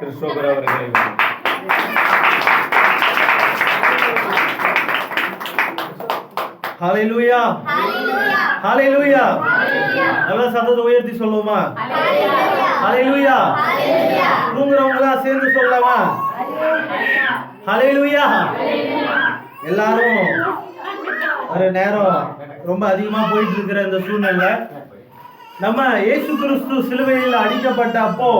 Christopher அவர்களை ஹalleluya ஹalleluya நல்ல சத்தத்தை உயர்த்தி சொல்லுவோமா? ஹalleluya தூங்குறவங்களா சேர்ந்து சொல்லலாமா? ஹalleluya எல்லாரும் ஒரு நேரம் ரொம்ப அதிகமா போயிட்டு இருக்கிற இந்த சூழ்நிலை நம்ம இயேசு கிறிஸ்து சிலுவையில் அடிக்கப்பட்ட அப்போ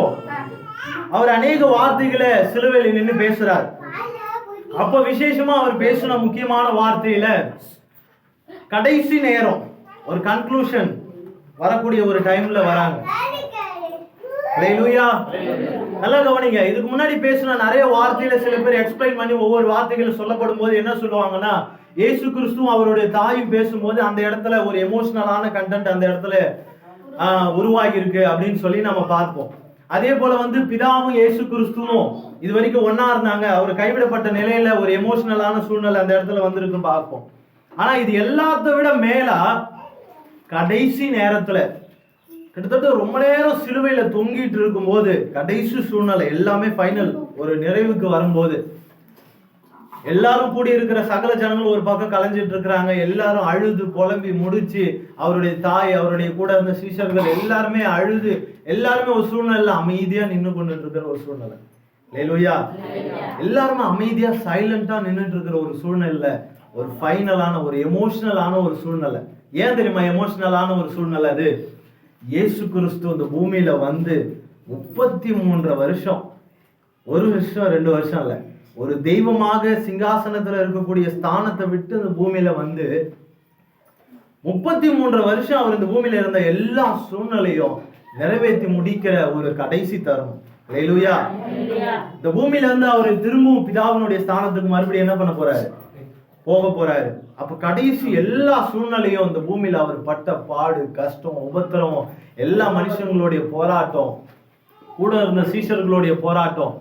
அவர் அநேக வார்த்தைகளை சிலுவையில் நின்று பேசுறார். அப்போ விசேஷமா அவர் பேசின முக்கியமான வார்த்தையில கடைசி நேரம் ஒரு கன்க்ளூஷன் வரக்கூடிய ஒரு டைம்ல வராங்க. ஹalleluya நல்லா கவனிங்க. இதுக்கு முன்னாடி பேசின நிறைய வார்த்தையில சில பேர் எக்ஸ்பிளைன் பண்ணி ஒவ்வொரு வார்த்தைகள் சொல்லப்படும் போது என்ன சொல்லுவாங்கன்னா, இயேசு கிறிஸ்துவும் அவருடைய தாயும் பேசும்போது அந்த இடத்துல ஒரு எமோஷனலான கண்டென்ட் அந்த இடத்துல உருவாகி இருக்கு அப்படின்னு சொல்லி நம்ம பார்ப்போம். அதே போல பிதாவும் இயேசு கிறிஸ்துவும் இது வரைக்கும் ஒன்னா இருந்தாங்க. அவர் கைவிடப்பட்ட நிலையில ஒரு எமோஷனலான சூழ்நிலை அந்த இடத்துல வந்திருக்கு பார்ப்போம். ஆனா இது எல்லாத்த விட மேலா கடைசி நேரத்துல கிட்டத்தட்ட ரொம்ப நேரம் சிலுவையில தொங்கிட்டு இருக்கும் போது கடைசி சூழ்நிலை எல்லாமே ஃபைனல் ஒரு நிறைவுக்கு வரும்போது எல்லாரும் கூடி இருக்கிற சகல ஜனங்கள் ஒரு பக்கம் கலைஞ்சிட்டு இருக்கிறாங்க. எல்லாரும் அழுது புலம்பி முடிச்சு அவருடைய தாய் அவருடைய கூட இருந்த சீஷர்கள் எல்லாருமே அழுது எல்லாருமே ஒரு சூழ்நிலை அமைதியா நின்று கொண்டு இருக்கிற ஒரு சூழ்நிலை. ஹalleluya எல்லாருமே அமைதியா சைலண்டா நின்றுட்டு இருக்கிற ஒரு சூழ்நிலை, ஒரு ஃபைனலான ஒரு எமோஷனலான ஒரு சூழ்நிலை. ஏன் தெரியுமா எமோஷனலான ஒரு சூழ்நிலை? அது இயேசு கிறிஸ்து இந்த பூமியில 33 வருஷம், ஒரு வருஷம் 2 வருஷம் இல்ல, ஒரு தெய்வமாக சிங்காசனத்துல இருக்கக்கூடிய ஸ்தானத்தை விட்டு இந்த பூமியில 33 வருஷம் அவர் இந்த பூமியில இருந்த எல்லா சூழ்நிலையும் நிறைவேற்றி முடிக்கிற ஒரு கடைசி தருணம். ஹalleluya இந்த பூமியில அவர் திரும்பவும் பிதாவினுடைய ஸ்தானத்துக்கு மறுபடியும் என்ன பண்ண போறாரு? போக போறாரு. அப்ப கடைசி எல்லா சூழ்நிலையும் இந்த பூமியில அவர் பட்ட பாடு, கஷ்டம், உபத்திரம், எல்லா மனுஷங்களுடைய போராட்டம், கூட இருந்த சீஷர்களுடைய போராட்டம்,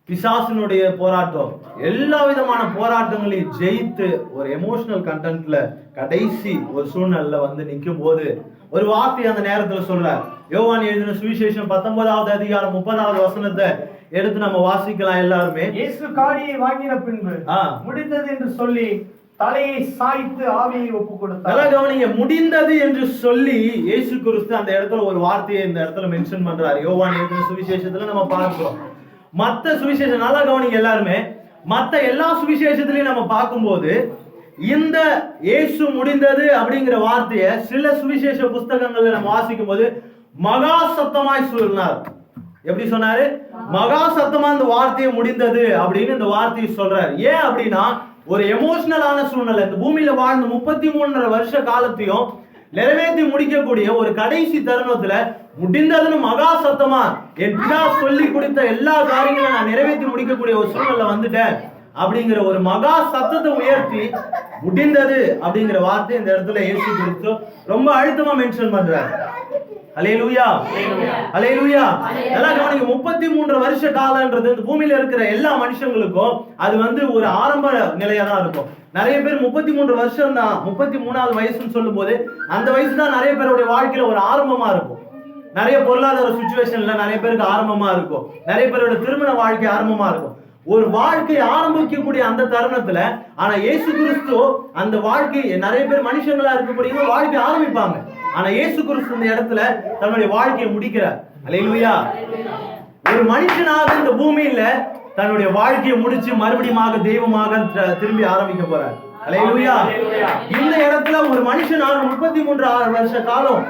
பிசாசினுடைய போராட்டம், எல்லா விதமான போராட்டங்களையும் ஜெயித்து ஒரு எமோஷனல் கண்டென்ட்ல கடைசி ஒரு சூழ்நிலையில நிற்கும் போது ஒரு வார்த்தை அந்த நேரத்துல சொல்றார். யோவான் எழுதின சுவிசேஷம் 19வது அதிகாரம் 30வது வசனத்தை எடுத்து நம்ம வாசிக்கலாம் எல்லாருமே. இயேசு காடியை வாங்கின பின்பு முடிந்தது என்று சொல்லி தலையை சாய்த்து ஆவியை ஒப்பு கொடுத்தார். நல்லா கவனிங்க, முடிந்தது என்று சொல்லி இயேசு கிறிஸ்து அந்த இடத்துல ஒரு வார்த்தையை இந்த இடத்துல மென்ஷன் பண்றாரு. யோவான் எழுதின சுவிசேஷத்துல நம்ம பார்க்கிறோம். மத்த சுவிசேஷம் நல்லா கவனிங்க எல்லாருமே, மத்த எல்லா சுவிசேஷத்திலையும் நம்ம பார்க்கும்போது இந்த இயேசு முடிந்தது அப்படிங்கிற வார்த்தையை சில சுவிசேஷ புஸ்தகங்கள்ல நம்ம வாசிக்கும் போது மகா சத்தமாய் சொன்னார். எப்படி சொன்னாரு? மகா சத்தமா இந்த வார்த்தையை முடிந்தது அப்படின்னு இந்த வார்த்தையை சொல்றாரு. ஏன் அப்படின்னா ஒரு எமோஷனலான சூழ்நிலை இந்த பூமியில வாழ்ந்த 33 வருஷ காலத்தையும் நிறைவேற்றி முடிக்கக்கூடிய ஒரு கடைசி தருணத்துல முடிந்ததுன்னு மகா சத்தமா என் பிதா சொல்லி கொடுத்த எல்லா காரியங்களும் நான் நிறைவேற்றி முடிக்கக்கூடிய ஒரு சூழ்நிலை வந்துட்டேன் அப்படிங்கிற ஒரு மகா சத்தத்தை உயர்த்தி முடிந்தது அப்படிங்கிற வார்த்தை இந்த இடத்துல இயேசு கிறிஸ்து ரொம்ப அழுத்தமா மென்ஷன் பண்றாரு. ஹalleluya ஹalleluya நல்லா கவனிங்க. 33 வருஷ காலம்ன்றது இந்த பூமியில இருக்கிற எல்லா மனுஷங்களுக்கும் அது ஒரு ஆரம்ப நிலையா தான் இருக்கும். நிறைய பேர் 33 வருஷம் தான் 33வது வயசுன்னு சொல்லும் போது அந்த வயசு தான் நிறைய பேருடைய வாழ்க்கையில ஒரு ஆரம்பமா இருக்கும். நிறைய பொருளாதார சிச்சுவேஷன்ல நிறைய பேருக்கு ஆரம்பமா இருக்கும். நிறைய பேரோட திருமண வாழ்க்கை ஆரம்பமா இருக்கும். ஒரு வாழ்க்கையை ஆரம்பிக்கக்கூடிய அந்த தருணத்துல ஆனா இயேசு கிறிஸ்து அந்த வாழ்க்கையை நிறைய பேர் மனுஷங்களா இருக்கக்கூடிய வாழ்க்கை ஆரம்பிப்பாங்க. ஆனா இயேசு கிறிஸ்து இந்த இடத்துல தன்னுடைய வாழ்க்கையை முடிக்கிறார். ஹalleluya ஒரு மனுஷனாக இந்த பூமியில தன்னுடைய வாழ்க்கையை முடிச்சு மறுபடியும் தெய்வமாக திரும்பி ஆரம்பிக்க போறார். ஹalleluya இந்த இடத்துல ஒரு மனுஷனாக 33 வருஷ காலம்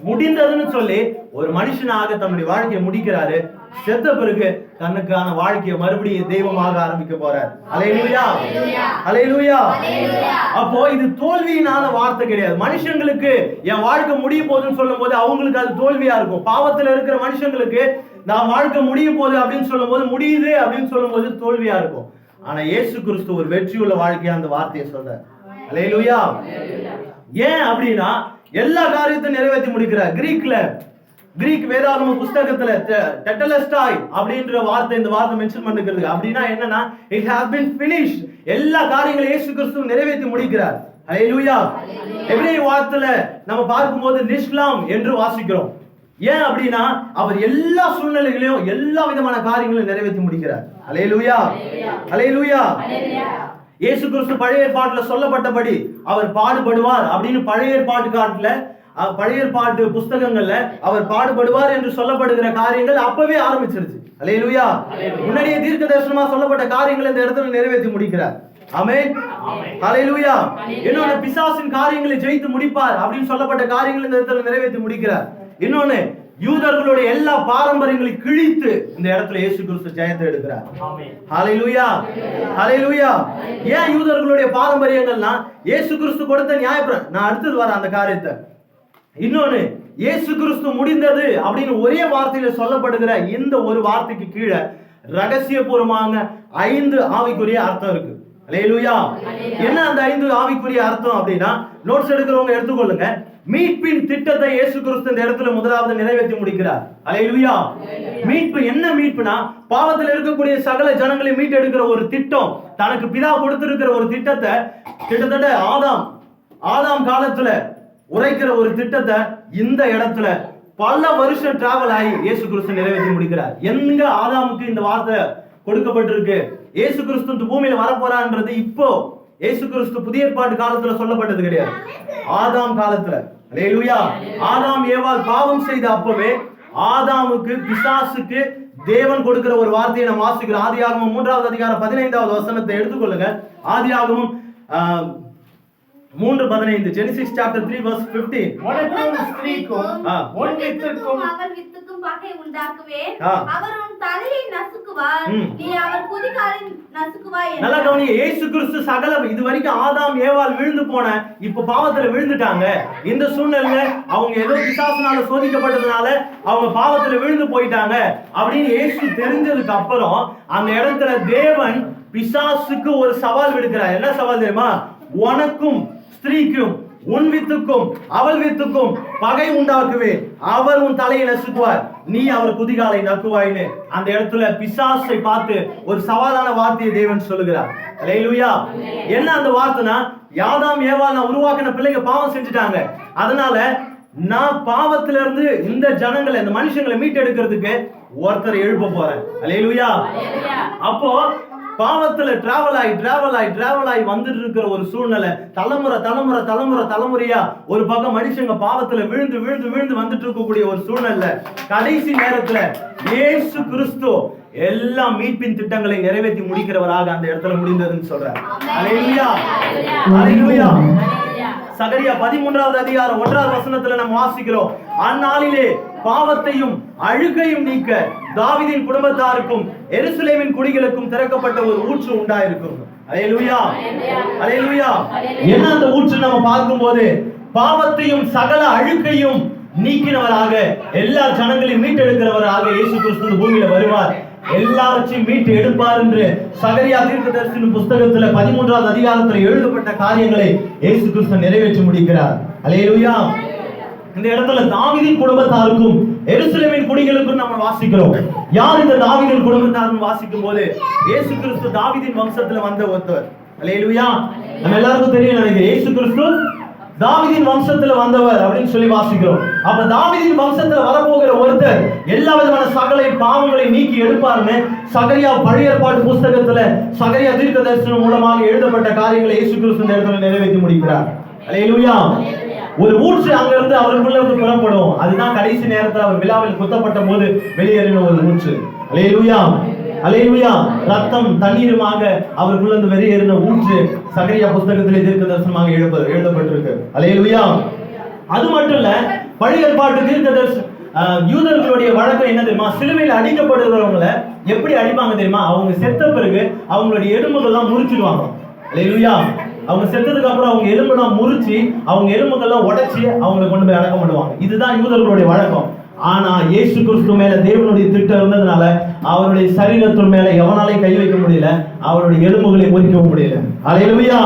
முடிந்ததுன்னு சொல்லி ஒரு மனுஷனாக தன்னுடைய வாழ்க்கையை முடிக்கிறாரு. செத்த பிறகு தன்னுக்கான வாழ்க்கையை மறுபடியும் தெய்வமாக ஆரம்பிக்க போறார். ஹalleluya ஹalleluya அப்போ இது தோல்வியினால வார்த்தை கிடையாது. மனுஷங்களுக்கு என் வாழ்க்கை முடிய போகுதுன்னு சொல்லும் போது அவங்களுக்கு அது தோல்வியா இருக்கும். பாவத்துல இருக்கிற மனுஷங்களுக்கு நான் வாழ்க்கை முடிய போகுது அப்படின்னு சொல்லும் போது முடியுது அப்படின்னு சொல்லும் போது தோல்வியா இருக்கும். ஆனா இயேசு கிறிஸ்து ஒரு வெற்றியுள்ள வாழ்க்கையா அந்த வார்த்தையை சொல்றார். ஹalleluya ஏன் அப்படின்னா எல்லா காரியத்தையும் நிறைவேற்றி முடிக்கிறார். கிரீக் வேதாகம புஸ்தகத்துல டெட்டலஸ்டாய் அப்படின்ற வார்த்தை இந்த வார்த்தை மென்ஷன் பண்ணிக்கிறது. அப்படின்னா என்னன்னா it has been finished. எல்லா காரியங்களையும் இயேசு கிறிஸ்து நிறைவேற்றி முடிக்கிறார். ஹalleluya எபிரேய வார்த்தையில நம்ம பார்க்கும்போது நிஷ்லாம் என்று வாசிக்கிறோம். ஏன் அப்படின்னா அவர் எல்லா சூழ்நிலைகளையும் எல்லா விதமான காரியங்களையும் நிறைவேற்றி முடிக்கிறார். அல்லேலூயா, அல்லேலூயா. இயேசு கிறிஸ்து பழைய ஏற்பாட்டுல சொல்லப்பட்டபடி அவர் பாடுபடுவார் அப்படின்னு பழைய ஏற்பாட்டு புஸ்தகங்கள்ல அவர் பாடுபடுவார் என்று சொல்லப்படுகிற காரியங்கள் அப்பவே ஆரம்பிச்சிருச்சு. அல்லேலூயா. முன்னாடியே தீர்க்க தரிசனமா சொல்லப்பட்ட காரியங்களை இந்த இடத்துல நிறைவேற்றி முடிக்கிறார். ஆமென், அல்லேலூயா. இன்னொன்னு, பிசாசின் காரியங்களை ஜெயித்து முடிப்பார் அப்படின்னு சொல்லப்பட்ட காரியங்களை இந்த இடத்துல நிறைவேற்றி முடிக்கிறார். இன்னொன்னு, யூதர்களுடைய எல்லா பாரம்பரியங்களை கிழித்து இந்த இடத்துல இயேசு கிறிஸ்து ஜெயத்தை எடுக்கிறார். ஹல்லேலூயா, ஹல்லேலூயா. ஏன் யூதர்களுடைய பாரம்பரியங்கள்னா இயேசு கிறிஸ்து கொடுத்த நியாயப்பிரமாணம். நான் அடுத்தது வர அந்த காரியத்தை. இன்னொன்னு, இயேசு கிறிஸ்து முடிந்தது அப்படின்னு ஒரே வார்த்தையில சொல்லப்படுகிற இந்த ஒரு வார்த்தைக்கு கீழே ரகசியபூர்வமாக 5 ஆவிக்குரிய அர்த்தம் இருக்கு. அல்லேலூயா. என்ன அந்த 5 ஆவிக்குரிய அர்த்தம் அப்படின்னா, நோட்ஸ் எடுக்கிறவங்க எடுத்துக்கொள்ளுங்க. மீட்பின் திட்டத்தை இயேசு கிறிஸ்து இந்த இடத்துல முதலாவது நிறைவேற்றி முடிக்கிறார். அல்லேலூயா. மீட்பு என்ன மீட்புனா, பாவத்தில் இருக்கக்கூடிய சகல ஜனங்களை மீட்டெடுக்கிற ஒரு திட்டம், தனக்கு பிதா கொடுத்திருக்கிற ஒரு திட்டத்தை கிட்டத்தட்ட ஆதாம் காலத்துல உரைக்கிற ஒரு திட்டத்தை இந்த இடத்துல பல வருஷம் டிராவல் ஆகி இயேசு கிறிஸ்து நிறைவேற்றி முடிக்கிறார். எங்க ஆதாமுக்கு இந்த வார்த்தை கொடுக்கப்பட்டிருக்கு, இயேசு கிறிஸ்து இந்த பூமியில வரப்போறான்றது இப்போ இயேசு கிறிஸ்து புதிய ஏற்பாட்டு காலத்துல சொல்லப்பட்டது கிடையாது, ஆதாம் காலத்துல. அல்லேலூயா. ஆதாம் ஏவாள் பாவம் செய்த அப்பவே ஆதாமுக்கு பிசாசுக்கு தேவன் கொடுக்கிற ஒரு வார்த்தையை நம்ம வாசிக்கிறோம். ஆதியாகமம் 3வது அதிகாரம் 15வது வசனத்தை எடுத்துக்கொள்ளுங்க. ஆதியாகமம் 3:15, Genesis chapter 3 verse 15. உனக்கும் ஸ்திரீக்கும் உன் வித்துக்கும் அவர் வித்துக்கும் பகை உண்டாக்குவேன், அவர் உன் தலையை நசுக்குவார், நீ அவர் குதிகாலின் நசுக்குவாய். நல்லா கவனிங்க. இயேசு கிறிஸ்து சகல இதுவரைக்கும் ஆதாம் ஏவாள் விழுந்து போன, இப்ப பாவத்துல விழுந்துட்டாங்க. இந்த சூழ்நிலையில அவங்க ஏதோ பிசாசுனால சோதிக்கப்பட்டதுனால அவங்க பாவத்துல விழுந்து போயிட்டாங்க அப்படின்னு இயேசு தெரிஞ்சதுக்கு அப்புறம் அந்த இடத்துல தேவன் பிசாசுக்கு ஒரு சவால் விடுக்கிறார். என்ன சவால் தெரியுமா? உனக்கும் ஸ்திரீக்கும் உன் வித்துக்கும் அவள் வித்துக்கும் பகை உண்டாக்குவேன், அவர் உன் தலையை நசுக்குவார், நீ அவர் குதிகாலை நக்குவாயின்னு அந்த இடத்துல பிசாசை பார்த்து ஒரு சவாலான வார்த்தையை தேவன் சொல்லுகிறார். அல்லேலூயா. என்ன அந்த வார்த்தைனா, ஆதாம் ஏவாள் நான் உருவாக்கின பிள்ளைங்க பாவம் செஞ்சுட்டாங்க, அதனால நான் பாவத்துல இருந்து இந்த ஜனங்களை இந்த மனுஷங்களை மீட்டெடுக்கிறதுக்கு ஒருத்தரை எழுப்ப போறேன். அல்லேலூயா. அப்போ பாவத்துல டிராவல் ஆகி வந்துட்டு இருக்கிற ஒரு சூழ்நிலை, தலைமுறையா ஒரு பக்கம் மனுஷங்க பாவத்துல விழுந்து வந்துட்டு இருக்கக்கூடிய ஒரு சூழ்நிலை, கடைசி நேரத்துல இயேசு கிறிஸ்து எல்லா மீட்பின் திட்டங்களை நிறைவேற்றி முடிக்கிறவராக அந்த இடத்துல முடிந்ததுன்னு சொல்றார். அல்லேலூயா, அல்லேலூயா. சகரியா 13வது அதிகாரம் 1வது வசனத்துல நம்ம வாசிக்கிறோம், அந்நாளிலே பாவத்தையும் அழுகையும் நீக்க தாவீதின் குடும்பத்தாருக்கும் எருசலேமின் குடிகளுக்கும் திறக்கப்பட்ட ஒரு ஊற்று உண்டாயிருக்கும். அல்லேலூயா, அல்லேலூயா. என்ன அந்த ஊற்று நம்ம பார்க்கும்போது, பாவத்தையும் சகல அழுக்கையும் நீக்கினவராக எல்லா ஜனங்களையும் மீட்டெடுக்கிறவராக இயேசு கிறிஸ்து பூமியில வருவார், எல்லாவற்றையும் மீட்டு எடுப்பார் என்று சகரியா தீர்க்கதரிசியின் புஸ்தகத்துல 13வது அதிகாரத்துல எழுதப்பட்ட காரியங்களை இயேசு கிறிஸ்து நிறைவேற்றி முடிக்கிறார். அல்லேலூயா. இந்த இடத்துல தாவீதின் குடும்பத்தாருக்கும் எருசலேமின் குடிகளுக்கும் நம்ம வாசிக்கிறோம். யார் இந்த தாவீதின் குடும்பத்தாருன்னு வாசிக்கும் போது, இயேசு கிறிஸ்து தாவீதின் வம்சத்துல வந்த ஒருத்தர். அல்லேலூயா. நம்ம எல்லாருக்கும் தெரியும் நினைக்கிறேன், இயேசு கிறிஸ்து தாவீதின் வம்சத்துல வந்தவர் அப்படின்னு சொல்லி வாசிக்கிறோம். அப்ப தாவீதின் வம்சத்துல வரப்போகிற ஒருத்தர் எல்லா விதமான சகல பாவங்களை நீக்கி எடுப்பார்னு சகரியா பழைய ஏற்பாட்டு புஸ்தகத்துல சகரியா தீர்க்க தரிசனம் மூலமாக எழுதப்பட்ட காரியங்களை இயேசு கிறிஸ்து இந்த இடத்துல நிறைவேற்றி முடிக்கிறார். அல்லேலூயா. ஒரு ஊற்று அங்கிருந்து அவருக்குள்ள புறப்படும், அதுதான் கடைசி நேரத்தில் அவர் விழாவில் குத்தப்பட்ட போது வெளியேறின ஒரு ஊற்று. அல்லேலூயா, அல்லேலூயா. ரத்தம் தண்ணீருமாக அவருக்குள்ள வெளியேறின ஊற்று சகரியா புஸ்தகத்திலே தீர்க்க தரிசனமாக எழுதப்பட்டிருக்கு. அல்லேலூயா. அது மட்டும் இல்ல, பழைய ஏற்பாட்டு தீர்க்க தரிசனம் யூதர்களுடைய வழக்கம் என்ன தெரியுமா? சிலுவையில் அடிக்கப்படுகிறவங்களை எப்படி அடிப்பாங்க தெரியுமா? அவங்க செத்த பிறகு அவங்களுடைய எலும்புகள்லாம் முறிச்சிடுவாங்க. அல்லேலூயா. அவங்க செத்ததுக்கு அப்புறம் அவங்க எலும்பெல்லாம் முறிச்சு அவங்க எலும்புகள்லாம் உடைச்சி அவங்களை கொண்டு போய் அடக்கம் பண்ணுவாங்க. இதுதான் யூதர்களுடைய வழக்கம். ஆனா இயேசு கிறிஸ்து மேல தேவனுடைய திட்டம் இருந்ததுனால அவருடைய சரீரத்தின் மேல எவனாலே கை வைக்க முடியல, அவருடைய எலும்புகளை முறிக்கவும் முடியல. அல்லேலூயா,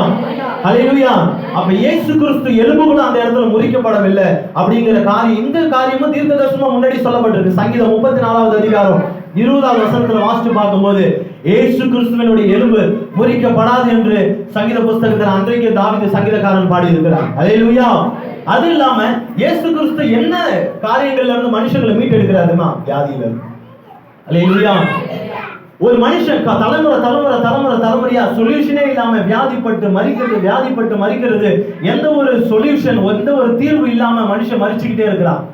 அல்லேலூயா. அப்ப இயேசு கிறிஸ்து எலும்புகளும் அந்த இடத்துல முறிக்கப்படவில்லை அப்படிங்கிற காரியம், இந்த காரியமும் தீர்க்க தரிசனமா முன்னாடி சொல்லப்பட்டிருக்கு. சங்கீதம் 34வது அதிகாரம் 20வது வசனத்துல வாசித்து பார்க்கும்போது, இயேசு கிறிஸ்துவினுடைய எலும்பு முறிக்கப்படாது என்று சங்கீத புஸ்தகத்தில் அன்றைக்கு தாவீது சங்கீதக்காரன் பாடி இருக்கிறார். அல்லேலூயா, அது இல்லாம இயேசு கிறிஸ்து என்ன காரியங்கள்ல இருந்து மனுஷங்களை மீட்டெடுக்கிறாருன்னா வியாதியில இருந்து. அல்லேலூயா. ஒரு மனுஷன் தலைமுறையா சொல்யூஷனே இல்லாம வியாதிப்பட்டு மறிக்கிறது எந்த ஒரு சொல்யூஷன், எந்த ஒரு தீர்வு இல்லாம மனுஷன் மறிச்சுக்கிட்டே இருக்கிறான்.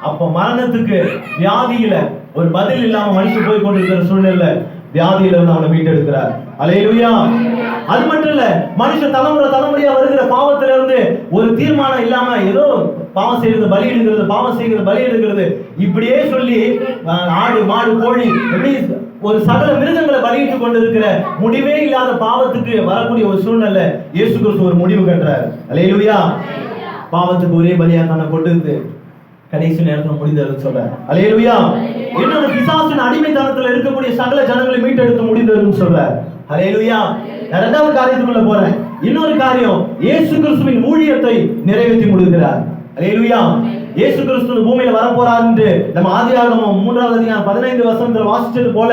அப்ப மரணத்துக்கு வியாதியில ஒரு பதில் இல்லாம மனுஷன் போய் கொண்டிருக்கிற சூழ்நிலை வியாதியில இருந்து அவனை மீட்டெடுக்கிறார். அல்லேலூயா. அது மட்டும் இல்ல, மனுஷன் தலைமுறையா வருகிற பாவத்தில இருந்து ஒரு தீர்மானம் இல்லாம ஏதோ பாவம் செய்யறது பலி எடுக்கிறது இப்படியே சொல்லி ஆடு மாடு கோழி எப்படி ஒரு சகல மிருகங்களை பலியிட்டு கொண்டிருக்கிற முடிவே இல்லாத பாவத்துக்கு வரக்கூடிய ஒரு சூழ்நிலை இயேசு கிறிஸ்து ஒரு முடிவு கட்டுறாரு. அல்லேலூயா. பாவத்துக்கு ஒரே பலியா தன்னை கொண்டு கடைசி நேரத்தில் முடிந்ததுன்னு சொல்ற. அல்லேலூயா. இன்னொரு பிசாசின் அடிமைத்தனத்துல இருக்கக்கூடிய சகல ஜனங்களை மீட்டெடுத்து முடிந்ததுன்னு சொல்ற. அல்லேலூயா. இரண்டாவது காரியத்துக்குள்ள போறேன். இன்னொரு காரியம், இயேசு கிறிஸ்துவின் ஊழியத்தை நிறைவேற்றி முடிக்கிறார். அல்லேலூயா. இயேசு கிறிஸ்து பூமியில வரப்போறார் என்று நம்ம ஆதியாகமம் 3வது அதிகாரம் 15 வசனத்துல வாசிச்சது போல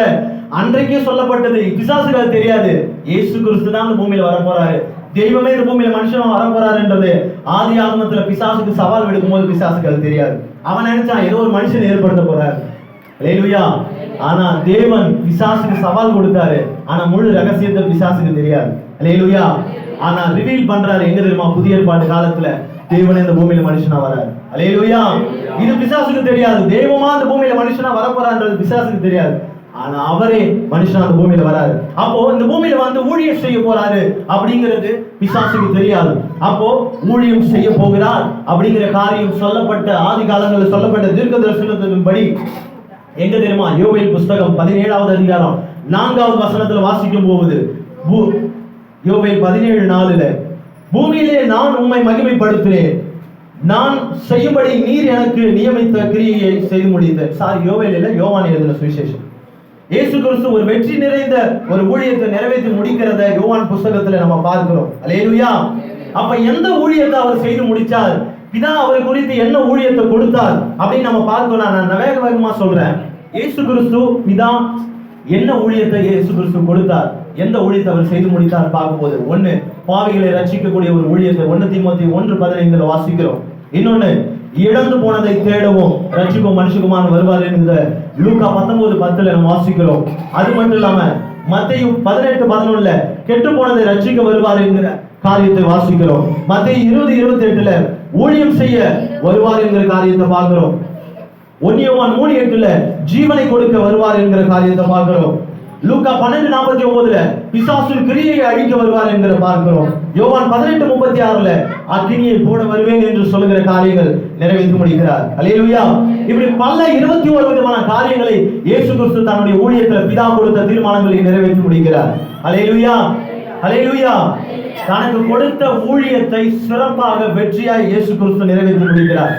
அன்றைக்கே சொல்லப்பட்டது. பிசாசுக்கு தெரியாது இயேசு கிறிஸ்து தான் பூமியில வரப்போறாரு, தெய்வமே இந்த பூமியில மனுஷன் வரப்போறாரு என்றது ஆதியாகமத்துல பிசாசுக்கு சவால் விடுக்கும் போது பிசாசுக்கு அது தெரியாது. அவன் நினைச்சான் ஏதோ ஒரு மனுஷன் ஏற்படுத்த போறாரு. அல்லேலூயா. ஆனா தேவன் பிசாசுக்கு சவால் கொடுத்தாரு. ஆனா முழு ரகசியத்தை பிசாசுக்கு தெரியாது. அல்லேலூயா. ஆனா ரிவீல் பண்றாரு. எங்க தெரியுமா? புதிய ஏற்பாடு காலத்துல தேவனே இந்த பூமியில மனுஷனா வராரு. அல்லேலூயா. இது பிசாசுக்கு தெரியாது. தெய்வமா இந்த பூமியில மனுஷனா வரப்போறான்றது பிசாசுக்கு தெரியாது. ஆனா அவரே மனுஷனா அந்த பூமியில வராரு. அப்போ இந்த பூமியில வந்து ஊழியம் செய்ய போறாரு அப்படிங்கிறது பிசாசுக்கு தெரியாது. அப்போ ஊழியம் செய்ய போகிறார் அப்படிங்கிற காரியம் சொல்லப்பட்ட ஆதி காலங்களில் சொல்லப்பட்ட தீர்க்க தரிசனத்தின்படி எங்க தெரியுமா? யோவேல் புஸ்தகம் 17வது அதிகாரம் 4வது வசனத்துல வாசிக்கும் போது யோவேல் 17:4 பூமியிலே நான் உம்மை மகிமைப்படுத்துகிறேன், நான் செய்யும்படி நீர் எனக்கு நியமித்த கிரியையை செய்து முடித்த. யோவேல் இல்ல, யோவான் எழுதின சுவிசேஷம். இயேசு கிறிஸ்து ஒரு வெற்றி நிறைந்த ஒரு ஊழியத்தை நிறைவேற்றி முடிக்கிறத யோவான் புஸ்தகத்துல நம்ம பார்க்கிறோம். அல்லேலூயா. அப்ப எந்த ஊழியத்தை அவர் செய்து முடிச்சார், பிதா அவர் குறித்து என்ன ஊழியத்தை கொடுத்தார் அப்படின்னு நம்ம பார்க்கணும். நான் வேகமா சொல்றேன். இயேசு கிறிஸ்து பிதா என்ன ஊழியத்தை இயேசு கிறிஸ்து கொடுத்தார், எந்த ஊழியத்தை அவர் செய்து முடித்தார் பார்க்கும்போது, ஒண்ணு பாவிகளை ரட்சிக்கக்கூடிய ஒரு ஊழியத்தை 1 தீமோத்தேயு 1:15 வாசிக்கிறோம். இன்னொன்னு இழந்து போனதை தேடவும் ரட்சிக்கும் மனுஷகுமாரன் வருவார் என்கிற லூக்கா 19:10 நம்ம வாசிக்கிறோம். அது மட்டும் இல்லாம மத்தேயு 18:11 கெட்டு போனதை ரட்சிக்க வருவார் என்கிற காரியத்தை வாசிக்கிறோம். மத்தேயு 20:28 ஊழியம் செய்ய வருவார் என்கிற காரியத்தை பார்க்கிறோம். 1 யோவான் 3:8 ஜீவனை கொடுக்க வருவார் என்கிற காரியத்தை பார்க்கிறோம். லூக்கா 12:49 பிசாசின் கிரியையை அழிக்க வருவார் என்கிற பார்க்கிறோம். யோவான் 18:36 அக்கினியை போட வருவேன் என்று சொல்லுகிற காரியங்கள் நிறைவேற்றி முடிக்கிறார். அல்லேலூயா. இப்படி பல 21 விதமான காரியங்களை இயேசு கிறிஸ்து தன்னுடைய ஊழியத்தில் பிதா கொடுத்த தீர்மானங்களை நிறைவேற்றி முடிக்கிறார். அல்லேலூயா. அல்லேலூயா. தனக்கு கொடுத்த ஊழியத்தை சிறப்பாக வெற்றியாய் இயேசு கிறிஸ்து நிறைவேற்றி முடிக்கிறார்.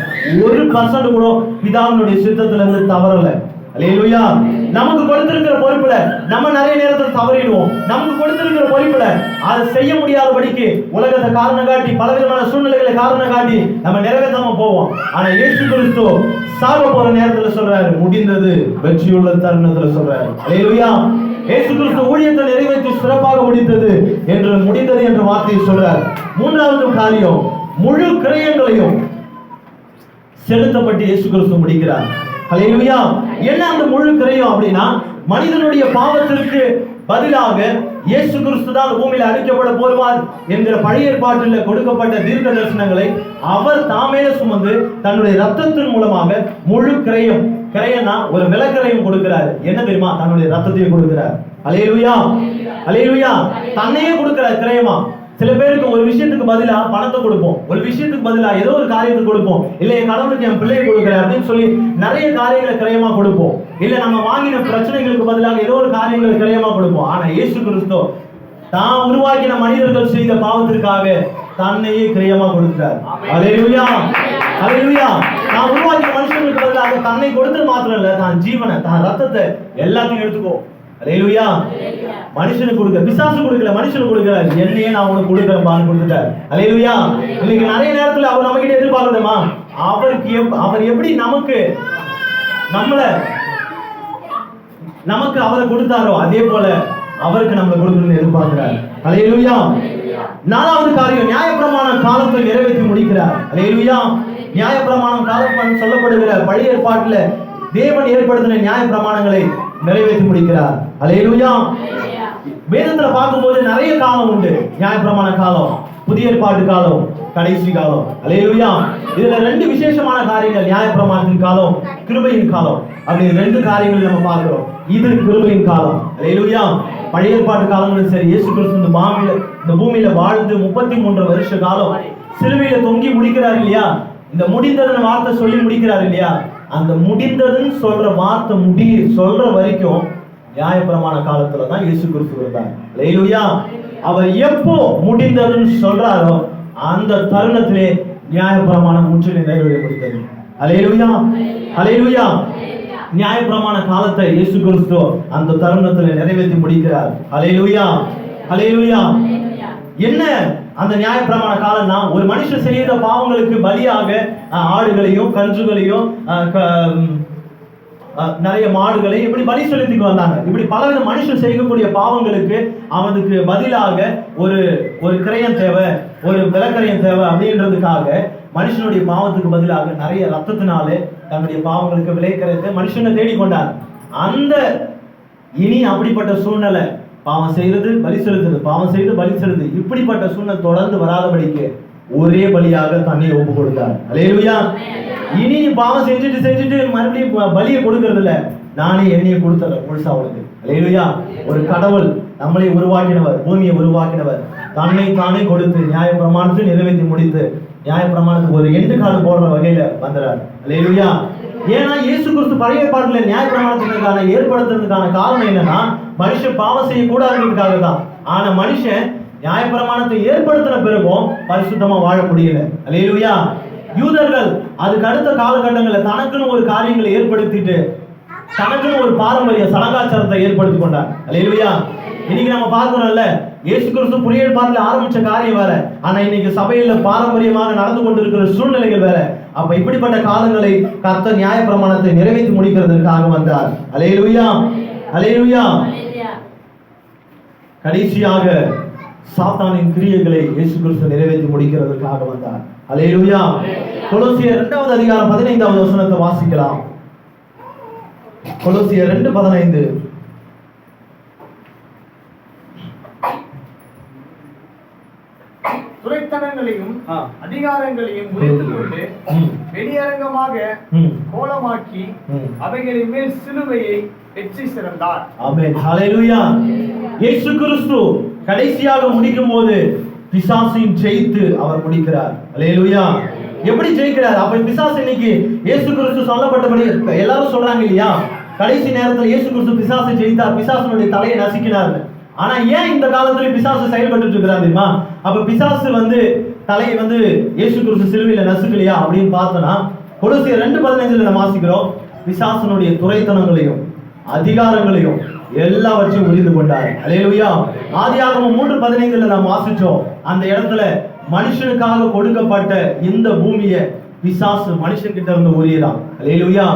1% கூட பிதாவினுடைய சித்தத்திலிருந்து தவறல. அல்லேலூயா. நமக்கு கொடுத்திருக்கிற பொறுப்புல நம்ம நிறைய நேரத்தில் தவறிடுவோம். நமக்கு கொடுத்திருக்கிற பொறுப்புல அதை செய்ய முடியாதபடிக்கு உலகத்தை காரணம் காட்டி பலவிதமான சூழ்நிலைகளை காரணம் காட்டி நம்ம நிறைவேற்றாம போவோம். ஆனா இயேசு கிறிஸ்து சாக போற நேரத்துல சொல்றாரு, முடிந்தது, வெற்றியுள்ள தருணத்துல சொல்றாரு. அல்லேலூயா. இயேசு கிறிஸ்து ஊழியத்தை நிறைவேற்றி சிறப்பாக முடிந்தது என்று முடிந்தது என்ற வார்த்தையை சொல்றார். 3வது காரியம், முழு கிரயங்களையும் செலுத்தப்பட்டு இயேசு கிறிஸ்து முடிக்கிறார். அல்லேலூயா. என்ன அந்த முழு கிரயம் அப்படின்னா, மனிதனுடைய பாவத்திற்கு பதிலாக இயேசு கிறிஸ்து தான் பூமியில அழிக்கப்பட போவார் என்கிற பழைய ஏற்பாட்டில் கொடுக்கப்பட்ட தீர்க்க தரிசனங்களை அவர் தாமே சுமந்து தன்னுடைய ரத்தத்தின் மூலமாக முழு கிரயம், கிரயம்னா ஒரு விலக்கிரயம் கொடுக்கிறார். என்ன தெரியுமா? தன்னுடைய ரத்தத்தையும் கொடுக்கிறார். அல்லேலூயா. அல்லேலூயா. தன்னையே கொடுக்கிறார் கிரயமா. சில பேருக்கு ஒரு விஷயத்துக்கு பதிலா பணத்தை கொடுப்போம், ஒரு விஷயத்துக்கு பதிலா ஏதோ ஒரு காரியத்தை கொடுப்போம், இல்ல என் கடவுளுக்கு என் பிள்ளையை கொடுக்கிறேன் அப்படின்னு சொல்லி நிறைய காரியங்களை கிரயமா கொடுப்போம். இல்ல நம்ம வாங்கின பிரச்சனைகளுக்கு பதிலாக ஏதோ ஒரு காரியங்களை கிரயமா கொடுப்போம். ஆனா இயேசு கிறிஸ்து தான் உருவாக்கின மனிதர்கள் செய்த பாவத்திற்காக தன்னையே கிரயமா கொடுக்கிறார். அல்லேலூயா. அல்லேலூயா. நான் உருவாக்கின மனுஷங்களுக்கு பதிலாக தன்னை கொடுத்தது மாத்திரம் இல்ல, தான் ஜீவனை, தான் ரத்தத்தை எல்லாத்தையும் எடுத்துக்கோ. அல்லேலூயா. மனுஷனுக்கு கொடுக்க, பிசாசு கொடுக்கல, மனுஷனுக்கு கொடுக்கிறார். என்னையே நான் உனக்கு கொடுக்கிறேன் பான்னு கொடுத்துட்டார். அல்லேலூயா. இன்னைக்கு நிறைய நேரத்துல அவர் நம்ம கிட்ட எதிர்பார்க்கணுமா? அவர் எப்படி நமக்கு அவரை கொடுத்தாரோ அதே போல அவருக்கு நம்மளை கொடுக்கணும்னு எதிர்பார்க்கிறார். அல்லேலூயா. நாலாவது காரியம், நியாயப்பிரமாண காலத்தை நிறைவேற்றி முடிக்கிறார். அல்லேலூயா. நியாயப்பிரமாணம் காலம் சொல்லப்படுகிற பழைய ஏற்பாட்டுல தேவன் ஏற்படுத்தின நியாயப்பிரமாணங்களை நிறைவேற்றி முடிக்கிறார். அல்லேலூயா. வேதத்துல பார்க்கும்போது நிறைய காலம் உண்டு. நியாயப்பிரமாண காலம், புதிய ஏற்பாட்டு காலம், கடைசி காலம். அல்லேலூயா. இதுல ரெண்டு விசேஷமான காரியங்கள், நியாயப்பிரமாணத்தின் காலம், கிருபையின் காலம். அப்படி ரெண்டு காரியங்கள் நம்ம பார்க்கிறோம். இது கிருபையின் காலம். அல்லேலூயா. பழைய ஏற்பாட்டு காலங்களும் சரி, இயேசு கிறிஸ்து இந்த பூமியில வாழ்ந்து 33 வருஷ காலம் சிலுவையில தொங்கி முடிக்கிறார் இல்லையா? இந்த முடிந்ததுன்னு வார்த்தை சொல்லி முடிக்கிறார் இல்லையா? அந்த முடிந்ததுன்னு சொல்ற வார்த்தை சொல்ற வரைக்கும் நியாயப்பிரமாண காலத்துல தான் இயேசு கிறிஸ்து இருந்தார். அல்லேலூயா. அவர் எப்போ முடிந்ததுன்னு சொல்றாரோ அந்த தருணத்திலே நியாயப்பிரமாணம் முற்றிலும் நிறைவேற முடிந்தது. அல்லேலூயா. அல்லேலூயா. நியாயப்பிரமாண காலத்தை இயேசு கிறிஸ்து அந்த தருணத்தில் நிறைவேற்றி முடிக்கிறார். அல்லேலூயா. அல்லேலூயா. என்ன அந்த நியாயப்பிரமாண காலம்னா, ஒரு மனுஷன் செய்த பாவங்களுக்கு பலியாக ஆடுகளையும் கன்றுகளையும் நிறைய மாடுகளை இப்படி பலி செலுத்திக்கு வந்தாங்க. இப்படி பலவித மனுஷன் செய்யக்கூடிய பாவங்களுக்கு அவனுக்கு பதிலாக ஒரு கிரயம் தேவை, ஒரு விலக்கரையம் தேவை அப்படின்றதுக்காக மனுஷனுடைய பாவத்துக்கு பதிலாக நிறைய ரத்தத்தினாலே தன்னுடைய பாவங்களுக்கு விலைக்கரையத்தை மனுஷனை தேடிக்கொண்டார். அந்த இனி அப்படிப்பட்ட சூழ்நிலை, பாவம் செய்யறது பலி செலுத்துறது, பாவம் செய்து பலி செலுத்து, இப்படிப்பட்ட சூழ்நிலை தொடர்ந்து வராதபடிக்கு ஒரே பலியாக தண்ணியை ஒப்பு கொடுத்தார். அல்லேலூயா. இனி பாவம் செஞ்சுட்டு மறுபடியும் பலியை கொடுக்கறது இல்ல, நானே என்னைய கொடுத்தல முழுசா உனக்கு. அல்லேலூயா. ஒரு கடவுள் நம்மளை உருவாக்கினவர், பூமியை உருவாக்கினவர், தன்னை தானே கொடுத்து நியாயப்பிரமாணத்தை நிறைவேற்றி முடித்து நியாயப்பிரமாணத்துக்கு ஒரு எண்டு காலம் போடுற வகையில வந்துறார். அல்லேலூயா. ஏன்னா இயேசு கிறிஸ்து பழைய ஏற்பாட்டுல நியாயப்பிரமாணத்திற்கான ஏற்படுத்துறதுக்கான காரணம் என்னன்னா, மனுஷன் பாவம் செய்யக்கூடாதுன்றதுக்காக தான். ஆனா மனுஷன் நியாயப்பிரமாணத்தை ஏற்படுத்தின பிறகும் பரிசுத்தமா வாழ முடியல. அல்லேலூயா. யூதர்கள் அதுக்கு அடுத்த காலகட்டங்களில் தனக்குன்னு ஒரு காரியங்களை ஏற்படுத்திட்டு தனக்குன்னு ஒரு பாரம்பரிய சடங்காச்சாரத்தை ஏற்படுத்தி கொண்டார். அல்லேலூயா. இன்னைக்கு நம்ம பார்க்கிறோம்ல, இயேசு கிறிஸ்து புதிய ஏற்பாட்டில் ஆரம்பிச்ச காரியம் வேற, ஆனா இன்னைக்கு சபையில பாரம்பரியமாக நடந்து கொண்டிருக்கிற சூழ்நிலைகள் வேற. அப்ப இப்படிப்பட்ட காலங்களை கர்த்தர் நியாயப்பிரமாணத்தை நிறைவேற்றி முடிக்கிறதுக்காக வந்தார். அல்லேலூயா. அல்லேலூயா. கடைசியாக சாத்தானின் கிரியைகளை இயேசு கிறிஸ்து நிறைவேற்றி முடிக்கிறதுக்காக வந்தார். அல்லேலூயா. கொலோசியர் 2வது அதிகாரம் 15வது வசனத்தை வாசிக்கலாம். கொலோசியர் 2:15. துரைத்தனங்களையும் அதிகாரங்களையும் முறித்துக் கொண்டு வெளியரங்கமாக கோலமாக்கி அவைகளின் மேல் சிலுவையை வெற்றி சிறந்தார். ஆமென். ஹல்லேலூயா. இயேசு கிறிஸ்து கடைசியாக முடிக்கும் போது பிசாசையும் ஜெயித்து அவர் முடிக்கிறார். அல்லேலூயா. எப்படி ஜெயிக்கிறார்? அப்ப பிசாசு இன்னைக்கு இயேசு கிறிஸ்து சொல்லப்பட்டபடி எல்லாரும் சொல்றாங்க இல்லையா, கடைசி நேரத்தில் இயேசு கிறிஸ்து பிசாசை ஜெயித்தார், பிசாசுடைய தலையை நசுக்கினார். ஆனா ஏன் இந்த காலத்துல பிசாசு செயல்பட்டு இருக்கிறார் தெரியுமா? அப்ப பிசாசு தலையை இயேசு கிறிஸ்து சிலுவையில நசுக்கலையா அப்படின்னு பார்த்தோம்னா, கொலோசியர் 2:15 நம்ம வாசிக்கிறோம், பிசாசுனுடைய துரைத்தனங்களையும் அதிகாரங்களையும் எல்லாவற்றையும் உரிந்து கொண்டார். அல்லேலூயா. ஆதியாகமம் 3:15 நாம் வாசிச்சோம். அந்த இடத்துல மனுஷனுக்காக கொடுக்கப்பட்ட இந்த பூமியை பிசாசு மனுஷன் கிட்ட இருந்து உரியறான். அல்லேலூயா.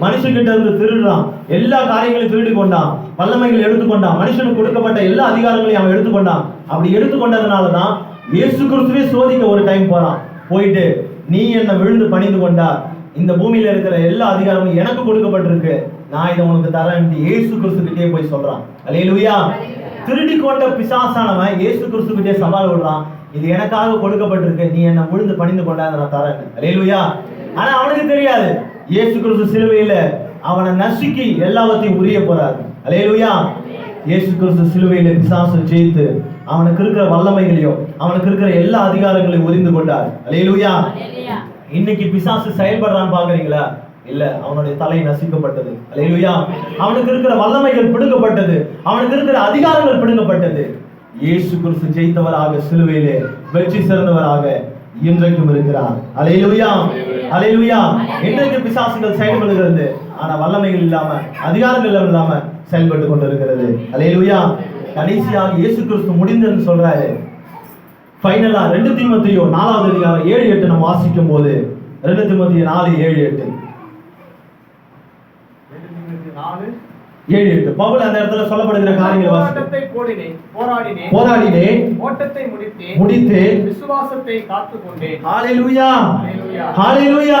மனுஷன் கிட்ட இருந்து திருடுறான், எல்லா காரியங்களையும் திருடி கொண்டான், வல்லமைகளை எடுத்துக்கொண்டான், மனுஷனுக்கு கொடுக்கப்பட்ட எல்லா அதிகாரங்களையும் அவன் எடுத்துக்கொண்டான். அப்படி எடுத்துக்கொண்டதுனாலதான் இயேசு கிறிஸ்துவே சோதிக்க ஒரு டைம் போறான். போயிட்டு, நீ என்ன விழுந்து பணிந்து கொண்டா, இந்த பூமியில இருக்கிற எல்லா அதிகாரமும் எனக்கு கொடுக்கப்பட்டிருக்கு, நான் இதை உனக்கு தரேன் இயேசு கிறிஸ்து கிட்டே போய் சொல்றான். அல்லேலூயா. திருடி கொண்ட பிசாசானவன் இயேசு கிறிஸ்து கிட்டே சவால் விடுறான், இது எனக்காக கொடுக்கப்பட்டிருக்கு, நீ என்ன விழுந்து பணிந்து கொண்டா நான் தரேன். அல்லேலூயா. ஆனா அவனுக்கு தெரியாது, இயேசு கிறிஸ்து சிலுவையில அவனை நசுக்கி எல்லாவற்றையும் உரிய போறாரு. அல்லேலூயா. இயேசு கிறிஸ்து சிலுவையில பிசாசு ஜெயித்து அவனுக்கு இருக்கிற வல்லமைகளையும் அவனுக்கு இருக்கிற எல்லா அதிகாரங்களையும் உரிந்து கொண்டார். அல்லேலூயா. இன்னைக்கு பிசாசு செயல்படுறான்னு பாக்குறீங்களா? இல்ல, அவனுடைய தலை நசுக்கப்பட்டது. அல்லேலூயா. அவனுக்கு இருக்கிற வல்லமைகள் பிடுங்கப்பட்டது, அவனுக்கு இருக்கிற அதிகாரங்கள் பிடுங்கப்பட்டது. இயேசு கிறிஸ்து ஜெயித்தவராக சிலுவையிலே வெற்றி சிறந்தவராக இன்றைக்கும் இருக்கிறார். அல்லேலூயா. அல்லேலூயா. இன்றைக்கு பிசாசுகள் செயல்படுகிறது, ஆனா வல்லமைகள் இல்லாம அதிகாரங்கள் இல்லாம செயல்பட்டு கொண்டிருக்கிறது. அல்லேலூயா. கடைசியாக இயேசு கிறிஸ்து முடிந்தன்னு சொல்றாரு. ஃபைனலா 2 தீமோத்தேயு 4வது அதிகாரம் 7-8 நம்ம வாசிக்கும் போது, 2 தீமோத்தேயு 4:7-8. 7:8. பவுல் அந்த இடத்துல சொல்லப்படுகிற காரியங்களை போராட்டத்தை போராடினேன், ஓட்டத்தை முடித்தேன், விசுவாசத்தை காத்துக்கொண்டேன். ஹalleluya, ஹalleluya.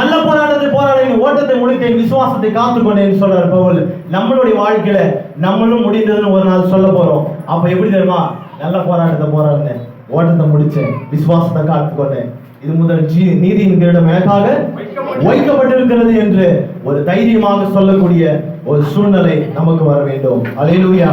நல்ல போராட்டத்தை போராடினேன், ஓட்டத்தை முடித்தேன், விசுவாசத்தை காத்துக்கொண்டேன்னு சொல்றார் பவுல். நம்மளுடைய வாழ்க்கையில நம்மளும் முடிந்ததுன்னு ஒரு நாள் சொல்ல போறோம். அப்ப எப்படி தெரியுமா? நல்ல போராட்டத்தை போராடினேன், ஓட்டத்தை முடிச்சேன், விசுவாசத்தை காத்துக்கொண்டேன், இது முதல் நீதியின் கிரீடம் எனக்காக வைக்கப்பட்டிருக்கிறது என்று ஒரு தைரியமாக சொல்லக்கூடிய ஒரு சூழ்நிலை நமக்கு வர வேண்டும். அல்லேலூயா.